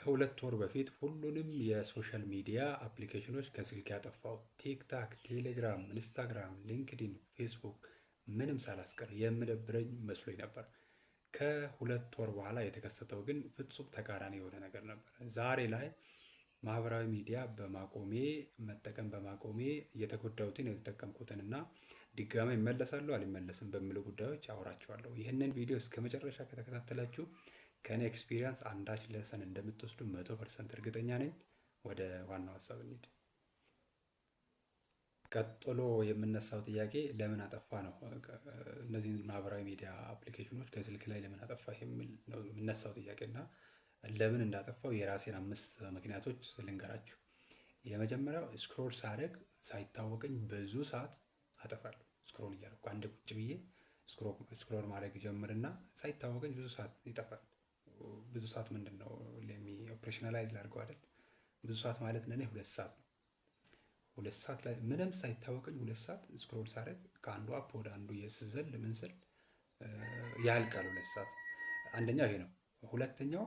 ከሁለት ወር በፊት ሁሉንም የሶሻል ሚዲያ አፕሊኬሽኖች ከስልክ ያጠፋው ቲክታክ፣ ቴሌግራም፣ ኢንስታግራም፣ ሊንክዲን፣ ፌስቡክ ምንም ሳላስቀር የምደብረኝ መስሎኝ ነበር። ከሁለት ወር በኋላ የተከሰተው ግን ፍጹም ተቃራኒ የሆነ ነገር ነበር። ዛሬ ላይ ማህበራዊ ሚዲያ መጠቀም በማቆሜ የተጎዳሁትን የተጠቀምኩትን እና ድጋሚ ይመለሳሉ አልመለስም በሚሉ ጉዳዮች አወራችኋለሁ። ይህንን ቪዲዮ እስከ መጨረሻ ከተከታተላችሁ ከኔ ኤክስፒሪየንስ አንዳች ለሰን እንደምትወስዱ 100% እርግጠኛ ነኝ። ወደ ዋናው ሀሳብ እንሂድ። ቀጥሎ የምነሳው ጥያቄ ለምን አጠፋ ነው። እነዚህን ማህበራዊ ሚዲያ አፕሊኬሽኖች ከስልክ ላይ ለምን አጠፋ የሚል ነው የምነሳው ጥያቄ እና ለምን እንዳጠፋው የራሴን 5 ምክንያቶች ልንገራችሁ። የመጀመሪያው ስክሮል ሳደርግ ሳይታወቀኝ ብዙ ሰዓት አጠፋለሁ። ስክሮል እያደረኩ አንድ ቁጭ ብዬ ስክሮል ማድረግ ጀምርና ሳይታወቀኝ ብዙ ሰዓት ይጠፋል። ብዙ ሰዓት ምንድን ነው ኦፕሬሽናላይዝ ላድርገው አይደል? ብዙ ሰዓት ማለት ለእኔ 2 ሰዓት ነው። 2 ሰዓት ላይ ምንም ሳይታወቀኝ 2 ሰዓት ስክሮል ሳደርግ ከአንዱ አፕ ወደ አንዱ የስዘል ምን ስል ያልቃል 2 ሰዓት። አንደኛው ይሄ ነው። ሁለተኛው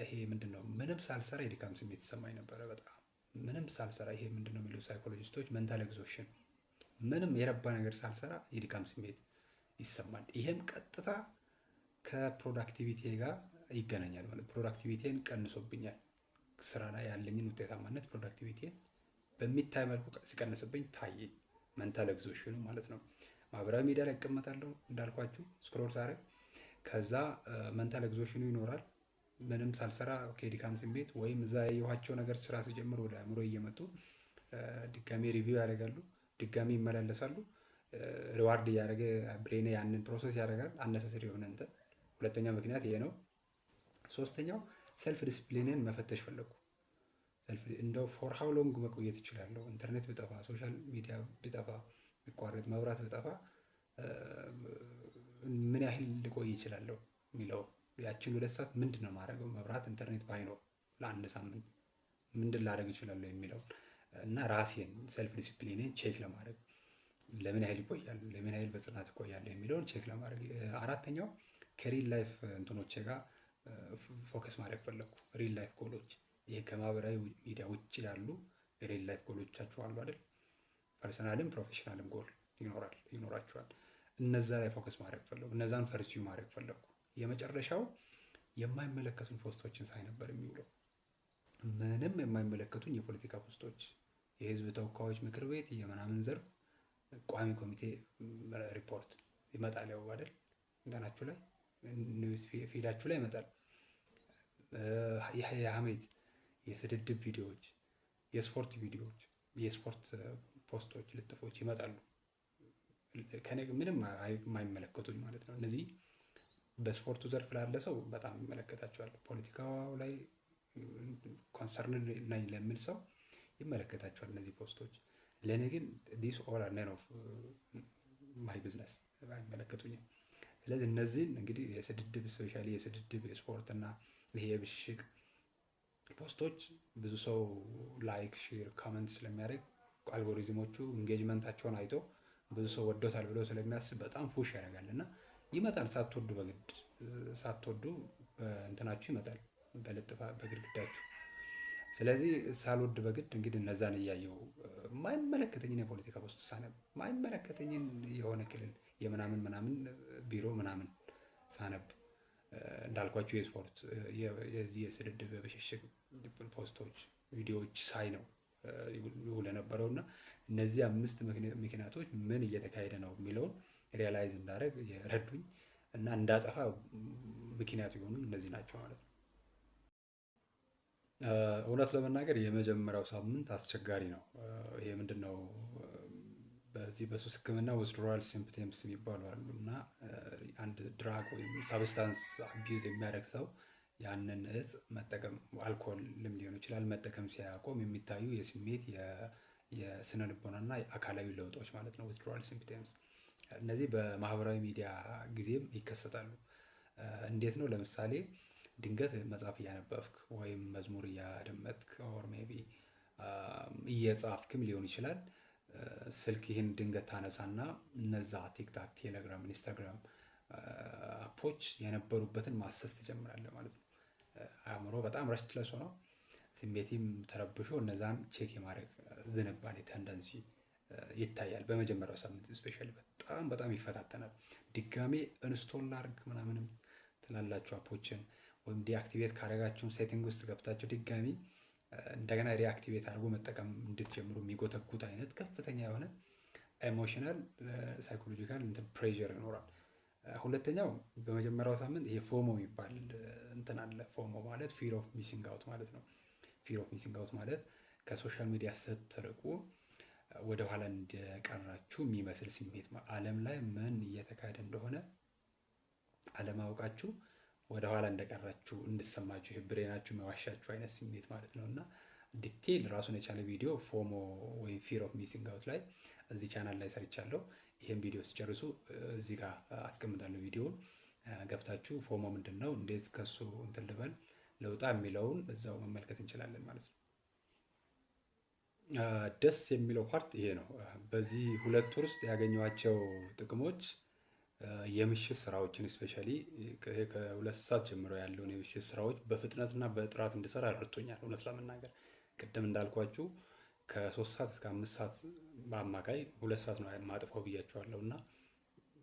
ይሄ ምንድን ነው ምንም ሳልሰራ የድካም ስሜት ይሰማኝ ነበረ። በጣም ምንም ሳልሰራ ይሄ ምንድን ነው የሚሉ ሳይኮሎጂስቶች ሜንታል ኤግዞሽን፣ ምንም የረባ ነገር ሳልሰራ የድካም ስሜት ይሰማል። ይሄም ቀጥታ ከፕሮዳክቲቪቲ ጋር ይገናኛል ማለት ፕሮዳክቲቪቲን ቀንሶብኛል። ስራ ላይ ያለኝን ውጤታማነት ፕሮዳክቲቪቲን በሚታይ መልኩ ሲቀንስብኝ ታየኝ። ሜንታል ኤግዞሽኑ ማለት ነው። ማህበራዊ ሚዲያ ላይ እቀመጣለሁ እንዳልኳችሁ ስክሮል ሳደርግ፣ ከዛ ሜንታል ኤግዞሽኑ ይኖራል። ምንም ሳልሰራ ከድካም ስሜት ወይም እዛ ያየኋቸው ነገር ስራ ሲጀምር ወደ አእምሮ እየመጡ ድጋሚ ሪቪው ያደርጋሉ፣ ድጋሚ ይመላለሳሉ። ሪዋርድ እያደረገ ብሬኔ ያንን ፕሮሰስ ያደርጋል። አነሳሰሪ የሆነ እንትን ሁለተኛ ምክንያት ይሄ ነው። ሶስተኛው ሰልፍ ዲስፕሊንን መፈተሽ ፈለኩ። እንደው ፎር ሃው ሎንግ መቆየት እችላለሁ? ኢንተርኔት ብጠፋ፣ ሶሻል ሚዲያ ብጠፋ፣ ቢቋረጥ፣ መብራት ብጠፋ ምን ያህል ልቆይ እችላለሁ የሚለው ያችን 2 ሰዓት ምንድን ነው ማድረገው? መብራት ኢንተርኔት ባይኖር ለአንድ ሳምንት ምንድን ላደርግ እችላለሁ የሚለው እና ራሴን ሰልፍ ዲሲፕሊንን ቼክ ለማድረግ ለምን ያህል ይቆያል፣ ለምን ያህል በጽናት እቆያለሁ የሚለውን ቼክ ለማድረግ። አራተኛው ከሪል ላይፍ እንትኖቼ ጋር ፎከስ ማድረግ ፈለኩ። ሪል ላይፍ ጎሎች፣ ይሄ ከማህበራዊ ሚዲያ ውጭ ያሉ ሪል ላይፍ ጎሎቻችሁ አሉ አይደል? ፐርሰናልም ፕሮፌሽናልም ጎል ይኖራችኋል። እነዛ ላይ ፎከስ ማድረግ ፈለኩ። እነዛን ፈርሲው ማድረግ ፈለኩ። የመጨረሻው የማይመለከቱኝ ፖስቶችን ሳይ ነበር የሚውለው። ምንም የማይመለከቱኝ የፖለቲካ ፖስቶች፣ የህዝብ ተወካዮች ምክር ቤት የምናምን ዘርፍ ቋሚ ኮሚቴ ሪፖርት ይመጣል። ያው አይደል እንትናችሁ ላይ ኒውስ ፊዳችሁ ላይ ይመጣል። የሀሜት፣ የስድድብ ቪዲዮዎች፣ የስፖርት ቪዲዮዎች፣ የስፖርት ፖስቶች፣ ልጥፎች ይመጣሉ። ከኔ ምንም የማይመለከቱኝ ማለት ነው። እነዚህ በስፖርቱ ዘርፍ ላለ ሰው በጣም ይመለከታቸዋል። ፖለቲካው ላይ ኮንሰርን ነኝ ለሚል ሰው ይመለከታቸዋል እነዚህ ፖስቶች። ለእኔ ግን ዲስ ኦል አር ነን ኦፍ ማይ ቢዝነስ አይመለከቱኝም። ስለዚህ እነዚህን እንግዲህ የስድድብ ስፔሻሊ የስድድብ የስፖርት እና ይሄ የብሽሽቅ ፖስቶች ብዙ ሰው ላይክ፣ ሼር፣ ኮመንት ስለሚያደርግ አልጎሪዝሞቹ ኢንጌጅመንታቸውን አይቶ ብዙ ሰው ወዶታል ብሎ ስለሚያስብ በጣም ፉሽ ያደርጋል እና ይመጣል። ሳትወዱ በግድ ሳትወዱ እንትናችሁ ይመጣል በግድግዳችሁ። ስለዚህ ሳልወድ በግድ እንግዲህ እነዛን እያየው የማይመለከተኝን የፖለቲካ ፖስት ሳነብ፣ የማይመለከተኝን የሆነ ክልል የምናምን ቢሮ ምናምን ሳነብ፣ እንዳልኳችሁ የስፖርት የዚህ የስድድብ በሽሽግ ፖስቶች ቪዲዮዎች ሳይ ነው ይውል የነበረው እና እነዚህ 5 ምክንያቶች ምን እየተካሄደ ነው የሚለውን ሪያላይዝ እንዳደረግ የረዱኝ እና እንዳጠፋ ምክንያቱ የሆኑ እነዚህ ናቸው ማለት ነው። እውነት ለመናገር የመጀመሪያው ሳምንት አስቸጋሪ ነው። ይሄ ምንድን ነው በዚህ በሱስ ሕክምና ዊዝድሮዋል ሲምፕተምስ የሚባሉ አሉ እና አንድ ድራግ ወይም ሳብስታንስ አቢዩዝ የሚያደርግ ሰው ያንን እጽ መጠቀም አልኮልም ሊሆን ይችላል መጠቀም ሲያቆም የሚታዩ የስሜት የስነ ልቦናና አካላዊ ለውጦች ማለት ነው ዊዝድሮዋል ሲምፕተምስ። እነዚህ በማህበራዊ ሚዲያ ጊዜም ይከሰታሉ። እንዴት ነው? ለምሳሌ ድንገት መጽሐፍ እያነበብክ ወይም መዝሙር እያደመጥክ ኦር ሜቢ እየጻፍክም ሊሆን ይችላል። ስልክ ይህን ድንገት ታነሳና እነዛ ቲክታክ፣ ቴሌግራም፣ ኢንስታግራም አፖች የነበሩበትን ማሰስ ትጀምራለህ ማለት ነው። አእምሮ በጣም ረስትለስ ሆኖ ስሜቴም ተረብሾ እነዛን ቼክ የማድረግ ዝንባሌ ቴንደንሲ ይታያል። በመጀመሪያው ሳምንት ስፔሻሊ በጣም ይፈታተናል። ድጋሜ ኢንስቶል ላድርግ ምናምንም ትላላችሁ አፖችን ወይም ዲአክቲቬት ካደረጋችሁም ሴቲንግ ውስጥ ገብታችሁ ድጋሚ እንደገና ሪአክቲቬት አድርጎ መጠቀም እንድትጀምሩ የሚጎተጉት አይነት ከፍተኛ የሆነ ኤሞሽናል ሳይኮሎጂካል እንትን ፕሬዠር ይኖራል። ሁለተኛው በመጀመሪያው ሳምንት ይሄ ፎሞ የሚባል እንትን አለ። ፎሞ ማለት ፊር ኦፍ ሚሲንግ አውት ማለት ነው። ፊር ኦፍ ሚሲንግ አውት ማለት ከሶሻል ሚዲያ ስትርቁ ወደኋላ እንደቀራችሁ የሚመስል ስሜት፣ ዓለም ላይ ምን እየተካሄደ እንደሆነ አለማወቃችሁ ወደኋላ እንደቀራችሁ እንድሰማችሁ ብሬናችሁ መዋሻችሁ አይነት ስሜት ማለት ነው። እና ዲቴይል ራሱን የቻለ ቪዲዮ ፎሞ ወይም ፊር ኦፍ ሚሲንግ አውት ላይ እዚህ ቻናል ላይ ሰርቻለሁ። ይህም ቪዲዮ ሲጨርሱ እዚህ ጋር አስቀምጣለሁ ቪዲዮውን ገብታችሁ ፎሞ ምንድን ነው፣ እንዴት ከሱ እንትን ልበል ለውጣ የሚለውን እዛው መመልከት እንችላለን ማለት ነው። ደስ የሚለው ፓርት ይሄ ነው። በዚህ 2 ወር ውስጥ ያገኘኋቸው ጥቅሞች የምሽት ስራዎችን ስፔሻሊ ከ2 ሰዓት ጀምሮ ያለውን የምሽት ስራዎች በፍጥነትና በጥራት እንድሰራ ረድቶኛል። እውነት ለመናገር ቅድም እንዳልኳችሁ ከ3 ሰዓት እስከ 5 ሰዓት በአማካይ 2 ሰዓት ነው የማጥፋው ብያቸዋለሁ። እና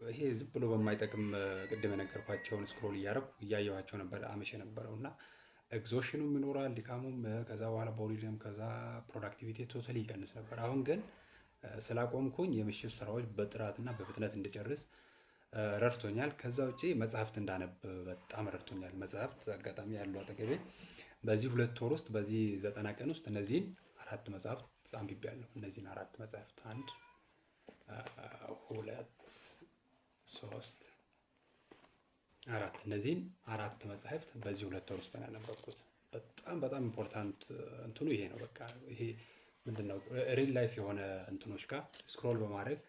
ይሄ ዝም ብሎ በማይጠቅም ቅድም የነገርኳቸውን ስክሮል እያደረኩ እያየኋቸው ነበር አመሽ የነበረው እና ኤግዞሽኑም ይኖራል ድካሙም፣ ከዛ በኋላ ቦዲም፣ ከዛ ፕሮዳክቲቪቲ ቶታሊ ይቀንስ ነበር። አሁን ግን ስላቆምኩኝ የምሽት ስራዎች በጥራትና በፍጥነት እንድጨርስ ረድቶኛል። ከዛ ውጪ መጽሐፍት እንዳነብ በጣም ረድቶኛል። መጽሐፍት አጋጣሚ ያሉ አጠገቤ በዚህ 2 ወር ውስጥ በዚህ 90 ቀን ውስጥ እነዚህን 4 መጽሐፍት አንብቤያለሁ። እነዚህን 4 መጽሐፍት 1 2 3 4 እነዚህን 4 መጽሐፍት በዚህ 2 ወር ውስጥ ነው ያነበብኩት። በጣም ኢምፖርታንት እንትኑ ይሄ ነው። በቃ ይሄ ምንድነው ሪል ላይፍ የሆነ እንትኖች ጋር ስክሮል በማድረግ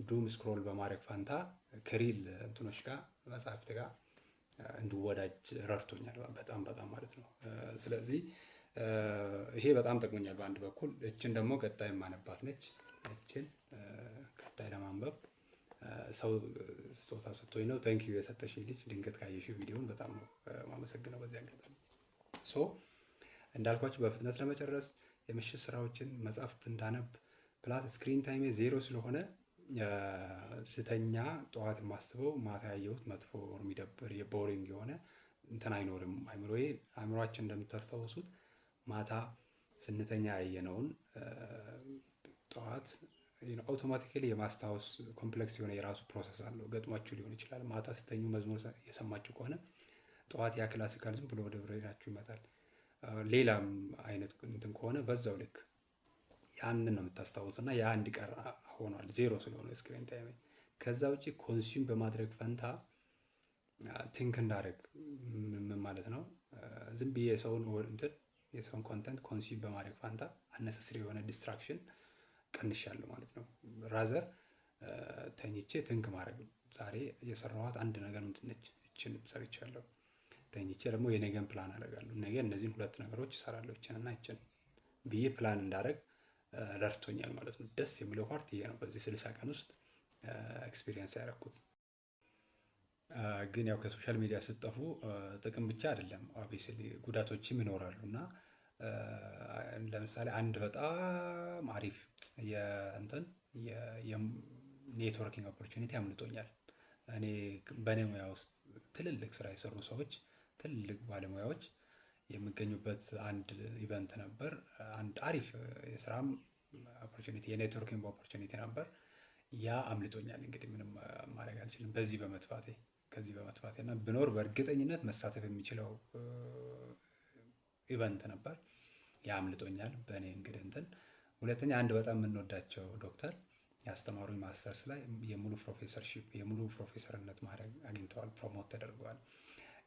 ዱም ስክሮል በማድረግ ፋንታ ከሪል እንትኖች ጋር መጽሐፍት ጋር እንድወዳጅ ረድቶኛል። በጣም ማለት ነው። ስለዚህ ይሄ በጣም ጠቅሞኛል በአንድ በኩል። እችን ደግሞ ቀጣይ ማነባት ነች። እችን ቀጣይ ለማንበብ ሰው ስጦታ ሰጥቶኝ ነው። ታንክ ዩ የሰጠሽ ልጅ ድንገት ካየሽው ቪዲዮን በጣም ነው ማመሰግነው በዚህ አጋጣሚ። ሶ እንዳልኳችሁ በፍጥነት ለመጨረስ የምሽት ስራዎችን መጽሐፍት እንዳነብ ፕላስ ስክሪን ታይሜ 0 ስለሆነ ስተኛ ጠዋት የማስበው ማታ ያየሁት መጥፎ የሚደብር የቦሪንግ የሆነ እንትን አይኖርም። አእምሯችን እንደምታስታውሱት ማታ ስንተኛ ያየነውን ጠዋት አውቶማቲካሊ የማስታወስ ኮምፕሌክስ የሆነ የራሱ ፕሮሰስ አለው። ገጥሟችሁ ሊሆን ይችላል። ማታ ስተኙ መዝሙር የሰማችሁ ከሆነ ጠዋት ያ ክላሲካል ዝም ብሎ ወደ ብሬናችሁ ይመጣል። ሌላም አይነት እንትን ከሆነ በዛው ልክ ያንን ነው የምታስታውስ እና ያ እንዲቀር ሆኗል 0 ስለሆነ ስክሪን ታይም። ከዛ ውጪ ኮንሱም በማድረግ ፈንታ ቲንክ እንዳደረግ ምን ማለት ነው? ዝም ብዬ የሰውን ኮንተንት ኮንሱም በማድረግ ፈንታ አነሰስሪ የሆነ ዲስትራክሽን ቀንሻለሁ ማለት ነው። ራዘር ተኝቼ ቲንክ ማድረግ ዛሬ የሰራኋት አንድ ነገር ምንድነች? እችን ሰርቻለሁ። ተኝቼ ደግሞ የነገን ፕላን አደርጋለሁ። ነገ እነዚህን 2 ነገሮች እሰራለሁ እችንና እችን ብዬ ፕላን እንዳደረግ ረድቶኛል ማለት ነው። ደስ የሚለው ፓርት ይሄ ነው። በዚህ 60 ቀን ውስጥ ኤክስፒሪየንስ ያደረኩት። ግን ያው ከሶሻል ሚዲያ ስትጠፉ ጥቅም ብቻ አይደለም ኦብቪየስሊ ጉዳቶችም ይኖራሉ እና ለምሳሌ አንድ በጣም አሪፍ የኔትወርኪንግ ኦፖርቹኒቲ አምልጦኛል። እኔ በእኔ ሙያ ውስጥ ትልልቅ ስራ የሰሩ ሰዎች፣ ትልልቅ ባለሙያዎች የሚገኙበት አንድ ኢቨንት ነበር። አንድ አሪፍ የስራም ኦፖርቹኒቲ የኔትወርኪንግ ኦፖርቹኒቲ ነበር። ያ አምልጦኛል። እንግዲህ ምንም ማድረግ አልችልም ከዚህ በመጥፋቴ እና ብኖር በእርግጠኝነት መሳተፍ የሚችለው ኢቨንት ነበር። ያ አምልጦኛል በእኔ እንግዲህ እንትን። ሁለተኛ አንድ በጣም የምንወዳቸው ዶክተር ያስተማሩኝ ማስተርስ ላይ የሙሉ ፕሮፌሰርነት ማድረግ አግኝተዋል፣ ፕሮሞት ተደርገዋል።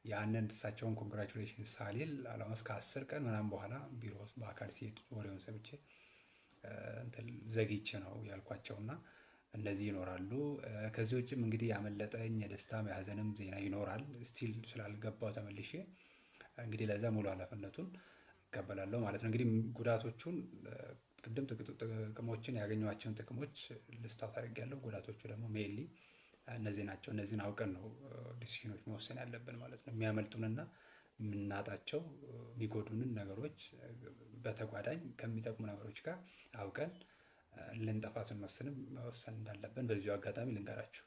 ያንን እሳቸውን ኮንግራቹሌሽን ሳሊል አላማስ ከ10 ቀን ምናምን በኋላ ቢሮ ውስጥ በአካል ሲሄድ ወሬውን ሰምቼ ዘግይቼ ነው ያልኳቸውና እነዚህ ይኖራሉ። ከዚህ ውጭም እንግዲህ ያመለጠኝ የደስታም የሀዘንም ዜና ይኖራል። ስቲል ስላልገባው ተመልሼ እንግዲህ ለዛ ሙሉ ኃላፊነቱን እቀበላለሁ ማለት ነው። እንግዲህ ጉዳቶቹን ቅድም ጥቅሞችን ያገኘኋቸውን ጥቅሞች ልስታት አድርጌያለሁ። ጉዳቶቹ ደግሞ ሜይንሊ እነዚህ ናቸው። እነዚህን አውቀን ነው ዲሲሽኖች መወሰን ያለብን ማለት ነው። የሚያመልጡንና የምናጣቸው የሚጎዱንን ነገሮች በተጓዳኝ ከሚጠቅሙ ነገሮች ጋር አውቀን ልንጠፋ ስንወስንም መወሰን እንዳለብን በዚሁ አጋጣሚ ልንገራችሁ።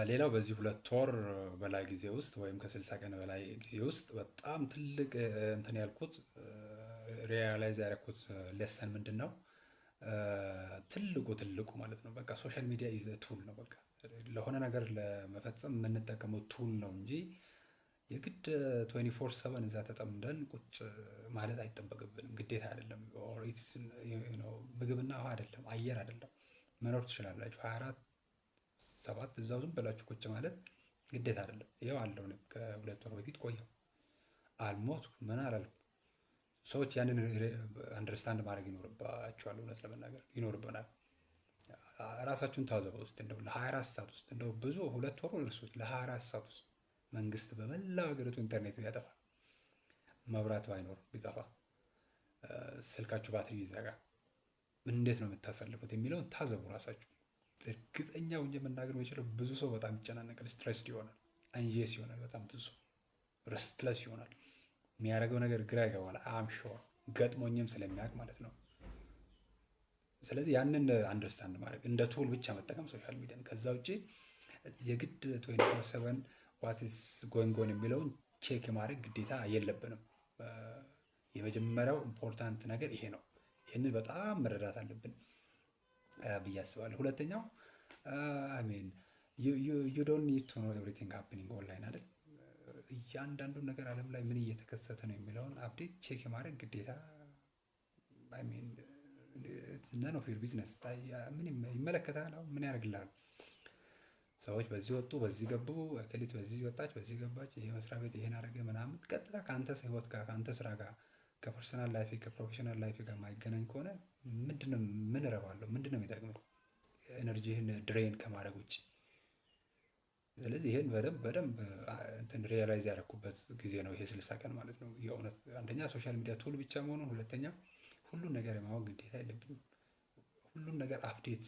ሌላው በዚህ 2 ወር በላይ ጊዜ ውስጥ ወይም ከ60 ቀን በላይ ጊዜ ውስጥ በጣም ትልቅ እንትን ያልኩት ሪያላይዝ ያደረኩት ሌሰን ምንድን ነው? ትልቁ ማለት ነው በቃ ሶሻል ሚዲያ ኢዝ ቱል ነው። በቃ ለሆነ ነገር ለመፈጸም የምንጠቀመው ቱል ነው እንጂ የግድ 24/7 እዛ ተጠምደን ቁጭ ማለት አይጠበቅብንም። ግዴታ አይደለም። ምግብና ውሃ አይደለም፣ አየር አይደለም። መኖር ትችላላችሁ 24/7 እዛው ዝም ብላችሁ ቁጭ ማለት ግዴታ አይደለም። ይኸው አለው ከ2 ወር በፊት ቆየው አልሞትኩ ምን አላልኩ። ሰዎች ያንን አንደርስታንድ ማድረግ ይኖርባቸዋል። እውነት ለመናገር ይኖርብናል። ራሳችሁን ታዘበው ውስጥ እንደው ለ24 ሰዓት ውስጥ እንደው ብዙ 2 ወር እርሱት ለ24 ሰዓት ውስጥ መንግስት በመላው ሀገሪቱ ኢንተርኔት ቢያጠፋ፣ መብራት ባይኖር ቢጠፋ፣ ስልካችሁ ባትሪ ቢዘጋ እንዴት ነው የምታሳልፉት የሚለውን ታዘቡ ራሳችሁ። እርግጠኛ ሆኜ መናገር የሚችለው ብዙ ሰው በጣም ይጨናነቃል፣ ስትሬስድ ይሆናል፣ አንጂየስ ይሆናል፣ በጣም ብዙ ሰው ረስትለስ ይሆናል። የሚያደርገው ነገር ግራ ይገባል። አምሾር ገጥሞኝም ስለሚያውቅ ማለት ነው። ስለዚህ ያንን አንደርስታንድ ማድረግ እንደ ቱል ብቻ መጠቀም ሶሻል ሚዲያን፣ ከዛ ውጭ የግድ 24/7 ዋትስ ጎይንግ ኦን የሚለውን ቼክ ማድረግ ግዴታ የለብንም። የመጀመሪያው ኢምፖርታንት ነገር ይሄ ነው። ይህንን በጣም መረዳት አለብን ብዬ አስባለሁ። ሁለተኛው አሜን ዩ ዶንት ኒድ ቱ ኖ ኤቭሪቲንግ ሃፕኒንግ ኦንላይን አይደል? እያንዳንዱን ነገር ዓለም ላይ ምን እየተከሰተ ነው የሚለውን አፕዴት ቼክ የማድረግ ግዴታ አሜን ነን ኦፍ ዩር ቢዝነስ። ምን ይመለከታል? ምን ያደርግልሃል? ሰዎች በዚህ ወጡ፣ በዚህ ገቡ፣ እክሊት በዚህ ወጣች፣ በዚህ ገባች፣ ይሄ መስሪያ ቤት ይሄን አደረገ ምናምን ቀጥታ ከአንተ ህይወት ጋር ከአንተ ስራ ጋር ከፐርሰናል ላይፍ ከፕሮፌሽናል ላይፍ ጋር የማይገናኝ ከሆነ ምንድነው ምን እረባለሁ? ምንድነው የሚጠቅመው ኤነርጂህን ድሬን ከማድረግ ውጭ? ስለዚህ ይሄን በደንብ እንትን ሪያላይዝ ያደረኩበት ጊዜ ነው ይሄ 60 ቀን ማለት ነው። የእውነት አንደኛ ሶሻል ሚዲያ ቱል ብቻ መሆኑን፣ ሁለተኛ ሁሉን ነገር የማወቅ ግዴታ የለብኝም። ሁሉን ነገር አፕዴት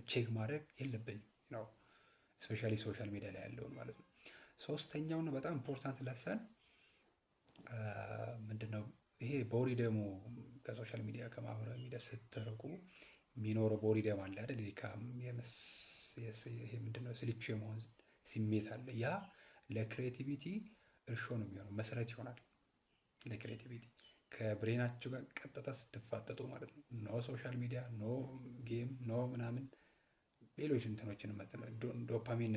ቼክ ማድረግ የለብኝም ነው ስፔሻሊ ሶሻል ሚዲያ ላይ ያለውን ማለት ነው። ሶስተኛውና በጣም ኢምፖርታንት ለሰን ምንድነው? ይሄ ቦዲ ደግሞ ከሶሻል ሚዲያ ከማህበራዊ ሚዲያ ስትርቁ የሚኖረው ቦዲ ደግሞ አለ አይደል? ይሄ ምንድነው? ስልቹ የመሆን ስሜት አለ። ያ ለክሬቲቪቲ እርሾ ነው የሚሆነው፣ መሰረት ይሆናል ለክሬቲቪቲ ከብሬናችሁ ጋር ቀጥታ ስትፋጠጡ ማለት ነው። ኖ ሶሻል ሚዲያ፣ ኖ ጌም፣ ኖ ምናምን ሌሎች እንትኖችን ዶፓሚን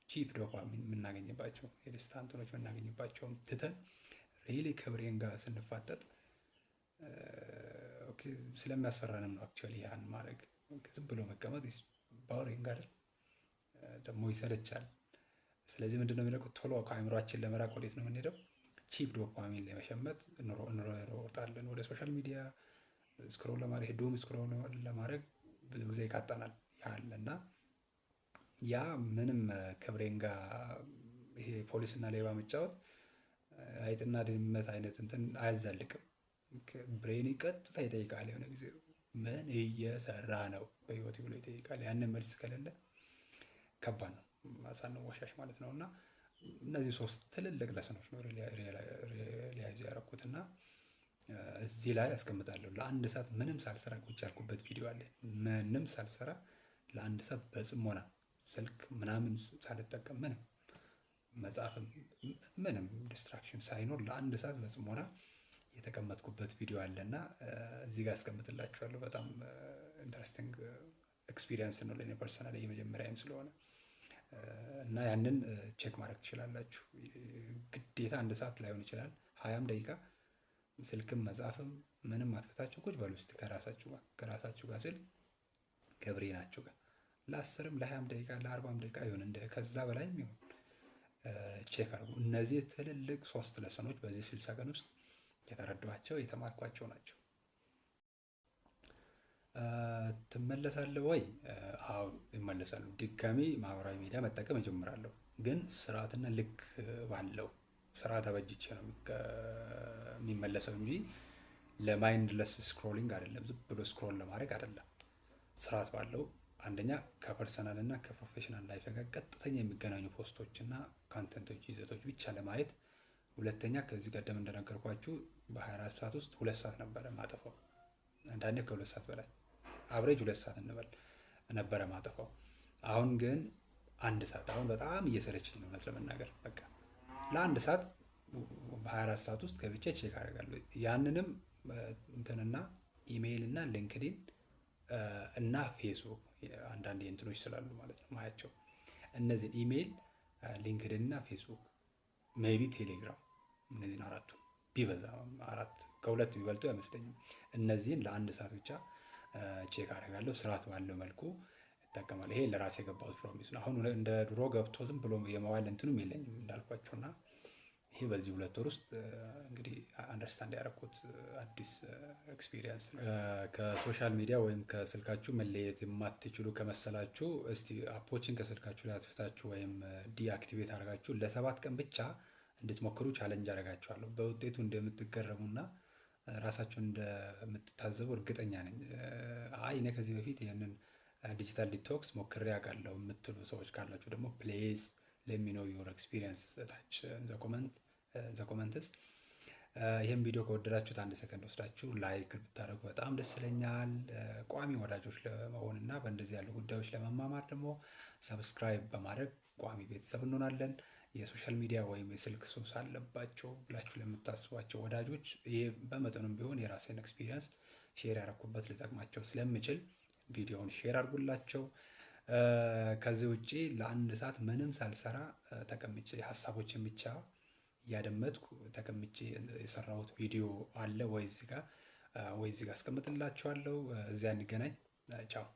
ቺፕ ዶፓሚን የምናገኝባቸው የደስታ እንትኖች የምናገኝባቸውን ትተን ሪሊ ከብሬን ጋር ስንፋጠጥ ስለሚያስፈራንም ነው አክቹዋሊ ያን ማድረግ። ዝም ብሎ መቀመጥ ባውሪንግ አይደል? ደግሞ ይሰለቻል። ስለዚህ ምንድነው የሚለው ቶሎ ከአእምሯችን ለመራቅ ወዴት ነው የምንሄደው? ቺፕ ዶፓሚን ለመሸመት እንሮጣለን ወደ ሶሻል ሚዲያ ስክሮል ለማድረግ ዶም ስክሮል ለማድረግ ብዙ ጊዜ ይቃጠናል ያለ እና ያ ምንም ከብሬን ጋር ይሄ ፖሊስና ሌባ መጫወት አይጥና ድመት አይነት እንትን አያዛልቅም። ብሬን ቀጥታ ይጠይቃል። የሆነ ጊዜ ምን እየሰራ ነው በህይወት ብሎ ይጠይቃል። ያንን መልስ ከሌለ ከባድ ነው ሳንዋሻሽ ማለት ነው። እና እነዚህ 3 ትልልቅ ለሰኖች ነው ሪያላይዝ ያደረኩት እና እዚህ ላይ አስቀምጣለሁ። ለአንድ ሰዓት ምንም ሳልሰራ ቁጭ ያልኩበት ቪዲዮ አለ። ምንም ሳልሰራ ለአንድ ሰዓት በጽሞና ስልክ ምናምን ሳልጠቀም ምንም መጽሐፍም ምንም ዲስትራክሽን ሳይኖር ለአንድ ሰዓት በጽሞና የተቀመጥኩበት ቪዲዮ አለና እዚህ ጋር አስቀምጥላችኋለሁ። በጣም ኢንተረስቲንግ ኤክስፒሪየንስ ነው ለኔ ፐርሰናሊ የመጀመሪያም ስለሆነ እና ያንን ቼክ ማድረግ ትችላላችሁ። ግዴታ 1 ሰዓት ላይሆን ይችላል። 20 ደቂቃ ስልክም መጽሐፍም ምንም አትፈታችሁ ቁጭ በሉ ውስጥ ከራሳችሁ ጋር ስል ከብሬናችሁ ጋር ለ10ም ለ20 ደቂቃ ለ40 ደቂቃ ይሁን እንደ ከዛ በላይ ይሁን ቼክ አድርጉ። እነዚህ ትልልቅ 3 ለሰኖች በዚህ 60 ቀን ውስጥ የተረዷቸው የተማርኳቸው ናቸው። ትመለሳለህ ወይ? አዎ እመለሳለሁ። ድጋሚ ማህበራዊ ሚዲያ መጠቀም እጀምራለሁ፣ ግን ስርዓትና ልክ ባለው ስርዓት አበጅቼ ነው የሚመለሰው እንጂ ለማይንድለስ ስክሮሊንግ አይደለም። ዝም ብሎ ስክሮል ለማድረግ አይደለም። ስርዓት ባለው አንደኛ ከፐርሰናል እና ከፕሮፌሽናል ላይፍ ጋር ቀጥተኛ የሚገናኙ ፖስቶች እና ካንተንቶች ይዘቶች ብቻ ለማየት። ሁለተኛ ከዚህ ቀደም እንደነገርኳችሁ በ24 ሰዓት ውስጥ 2 ሰዓት ነበረ ማጠፋው። አንዳንዴ ከ2 ሰዓት በላይ አብሬጅ 2 ሰዓት እንበል ነበረ ማጠፋው። አሁን ግን 1 ሰዓት። አሁን በጣም እየሰለችኝ ነው እውነት ለመናገር በቃ ለአንድ ሰዓት በ24 ሰዓት ውስጥ ገብቼ ቼክ አደርጋለሁ። ያንንም እንትንና ኢሜይል እና ሊንክዲን እና ፌስቡክ አንዳንድ እንትኖች ስላሉ ማለት ነው ማያቸው። እነዚህን ኢሜይል፣ ሊንክድን እና ፌስቡክ ሜቢ ቴሌግራም፣ እነዚህን አራቱ ቢበዛ አራት ከሁለት ቢበልጡ አይመስለኝም። እነዚህን ለአንድ ሰዓት ብቻ ቼክ አደርጋለሁ። ስርዓት ባለው መልኩ እጠቀማለሁ። ይሄ ለራሴ የገባሁት ፕሮሚስ ነው። አሁን እንደ ድሮ ገብቶ ዝም ብሎ የመዋል እንትኑም የለኝም እንዳልኳቸውና ይሄ በዚህ 2 ወር ውስጥ እንግዲህ አንደርስታንድ ያደረኩት አዲስ ኤክስፒሪየንስ ነው። ከሶሻል ሚዲያ ወይም ከስልካችሁ መለየት የማትችሉ ከመሰላችሁ እስቲ አፖችን ከስልካችሁ ላይ አጥፍታችሁ ወይም ዲአክቲቬት አድርጋችሁ ለ7 ቀን ብቻ እንድትሞክሩ ቻለንጅ አደርጋችኋለሁ። በውጤቱ እንደምትገረሙና ራሳችሁን እንደምትታዘቡ እርግጠኛ ነኝ። እኔ ከዚህ በፊት ይህንን ዲጂታል ዲቶክስ ሞክሬ አውቃለሁ የምትሉ ሰዎች ካላችሁ ደግሞ ፕሌዝ ሌሚ ኖው ዩር ኤክስፒሪየንስ ታች ዘ ኮመንትስ። ይህም ቪዲዮ ከወደዳችሁት 1 ሰከንድ ወስዳችሁ ላይክ ብታደርጉ በጣም ደስ ይለኛል። ቋሚ ወዳጆች ለመሆን እና በእንደዚህ ያሉ ጉዳዮች ለመማማር ደግሞ ሰብስክራይብ በማድረግ ቋሚ ቤተሰብ እንሆናለን። የሶሻል ሚዲያ ወይም የስልክ ሱስ አለባቸው ብላችሁ ለምታስቧቸው ወዳጆች ይሄ በመጠኑም ቢሆን የራሴን ኤክስፒሪየንስ ሼር ያደረኩበት ልጠቅማቸው ስለምችል ቪዲዮውን ሼር አድርጉላቸው። ከዚህ ውጪ ለ1 ሰዓት ምንም ሳልሰራ ተቀምጬ ሀሳቦችን ብቻ እያደመጥኩ ተቀምጬ የሰራሁት ቪዲዮ አለ ወይ እዚህ ጋር አስቀምጥላችኋለሁ። እዚያ እንገናኝ። ቻው።